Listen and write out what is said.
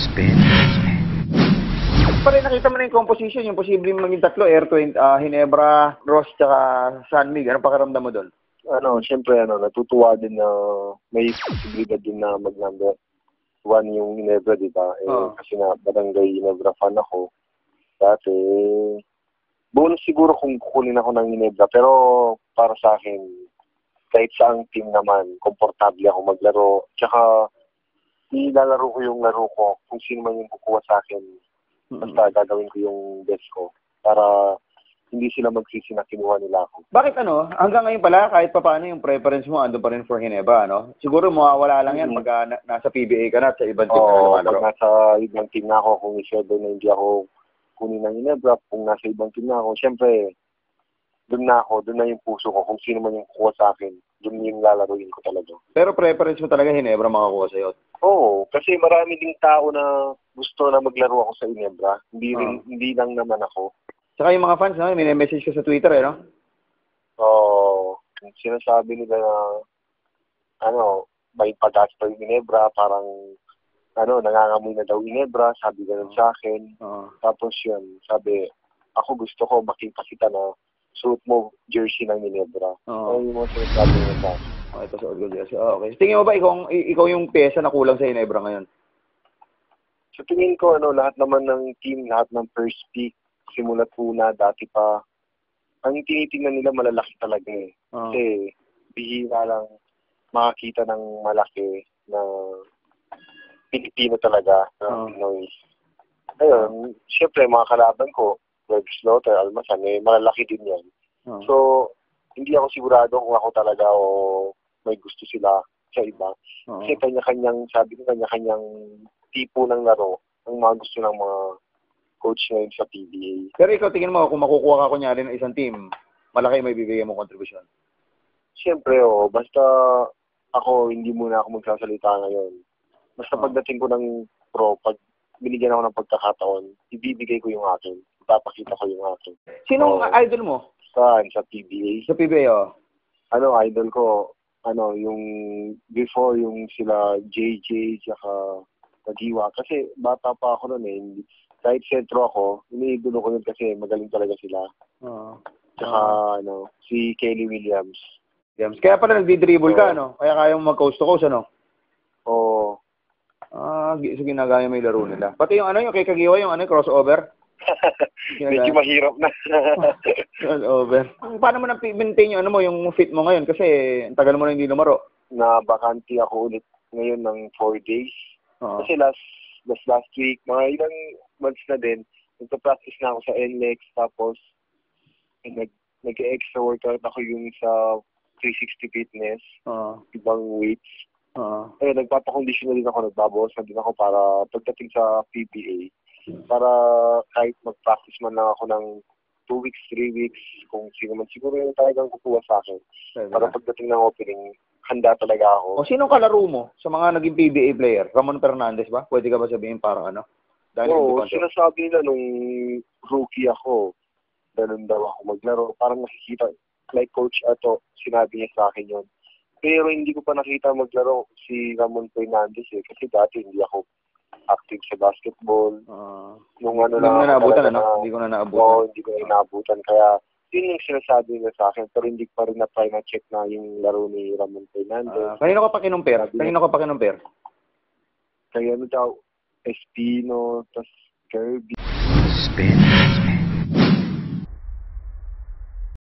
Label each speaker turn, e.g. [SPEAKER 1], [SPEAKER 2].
[SPEAKER 1] Spin.
[SPEAKER 2] Pare, nakita mo na yung composition, yung posibleng maging tatlo, Air 20, Hinebra, Ross, tsaka San Mig. Anong pakiramdam mo doon?
[SPEAKER 3] Siyempre, natutuwa din na may posibilidad din na mag-number 1 yung Hinebra, di ba? Kasi nga, barangay Hinebra fan ako. Dati, bonus siguro kung kukunin ako ng Hinebra. Pero para sa akin, kahit saang team naman, komportable ako maglaro. Tsaka, ilalaro ko yung laro ko kung sino man yung kukuha sa akin. Basta gagawin ko yung best ko para hindi sila magsisi na kinuha nila ako.
[SPEAKER 2] Bakit hanggang ngayon pala, kahit pa paano yung preference mo, ando pa rin for Hinebra, no? Siguro mawawala lang yan pag nasa PBA ka na at sa ibang team na lumalaro.
[SPEAKER 3] Pag nasa ibang team na ako, kung isyado na hindi ako kunin ng Hinebra, kung nasa ibang team na ako, syempre, doon na yung puso ko. Kung sino man yung kukuha sa akin, doon yung lalaruin ko talaga.
[SPEAKER 2] Pero preference mo talaga Hinebra makakuha sa'yo?
[SPEAKER 3] Oo, kasi marami ding tao na gusto na maglaro ako sa Hinebra. Hindi lang naman ako.
[SPEAKER 2] Tsaka yung mga fans, may message ka sa Twitter, no?
[SPEAKER 3] Oo, sinasabi nila na, may pag-asa pa yung Hinebra, parang, nangangamoy na daw Hinebra, sabi ganun sa akin. Tapos yun, sabi, ako gusto ko makita kita na suot mo jersey ng Hinebra. Ay, yung mga sinasabi nila sa akin.
[SPEAKER 2] Ito sa Orgullo jersey. Okay. Tingin mo ba ikaw yung pyesa na kulang sa Hinebra ngayon?
[SPEAKER 3] Sa tingin ko, lahat naman ng team, lahat ng first pick, simulat una, dati pa, ang tinitingnan nila malalaki talaga eh. Kasi, bihira lang makakita ng malaki na Pilipino talaga, na Pinoy. Ayun, syempre, mga kalaban ko, Greg Slaughter, Almasan, malalaki din yan. So, hindi ako sigurado kung ako talaga o may gusto sila sa iba. Kasi kanya-kanyang tipo ng laro ang mga gusto ng mga coach ngayon sa PBA.
[SPEAKER 2] Pero ikaw, tingin mo, kung makukuha ka kunyari ng isang team, malaki may bibigyan mo kontribusyon?
[SPEAKER 3] Siyempre, basta ako, hindi muna ako magsasalita ngayon. Basta pagdating ko ng pro, pag binigyan ako ng pagkakataon, ibibigay ko yung akin. Ipapakita ko yung akin.
[SPEAKER 2] Sino ang idol mo?
[SPEAKER 3] Saan? Sa PBA?
[SPEAKER 2] Sa PBA,
[SPEAKER 3] Idol ko, yung before yung sila JJ, tsaka Tagiwa. Kasi bata pa ako noon eh. Kahit sentro ako, iniidolo ko yun kasi magaling talaga sila. Tsaka, si Kelly Williams.
[SPEAKER 2] Kaya pala nagdi-dribble ka, Kaya kayang mag-coast to coast,
[SPEAKER 3] Oo.
[SPEAKER 2] So ginagaya may laro nila. Pati yung yung kay Kagiwa, yung crossover.
[SPEAKER 3] Medyo mahirap na.
[SPEAKER 2] Crossover. Paano mo na-maintain yung yung fit mo ngayon? Kasi ang tagal mo na hindi lumaro.
[SPEAKER 3] Na-bakante ako ulit ngayon ng 4 days. Kasi last week, mga ilang months na din, nagpa-practice na ako sa NLEX, tapos nag-extra workout ako yung sa 360 fitness, ibang weights. Nagpapakondisyon na din ako, nagbabawas na din ako para pagdating sa PBA, para kahit mag-practice man lang ako ng 2 weeks, 3 weeks, kung sino man siguro yung talagang kukuha sa akin. Para pagdating ng opening, handa talaga ako.
[SPEAKER 2] Sinong kalaro mo sa mga naging PBA player? Ramon Fernandez ba? Pwede ka ba sabihin parang
[SPEAKER 3] sinasabi nila nung rookie ako, ganun daw ako maglaro. Parang nakikita, like Coach Ato, sinabi niya sa akin yun. Pero hindi ko pa nakita maglaro si Ramon Fernandez eh. Kasi dati hindi ako active sa basketball. Nung
[SPEAKER 2] Hindi ko na naabutan, Hindi ko na naabutan.
[SPEAKER 3] Hindi ko na naabutan. Kaya, yun yung sinasabi niya sa akin. Pero hindi pa rin na-try na check na yung laro ni Ramon Fernandez.
[SPEAKER 2] Kanino ka pa kinumpir?
[SPEAKER 3] Kaya daw, Espino, tas Kirby.
[SPEAKER 1] Spin.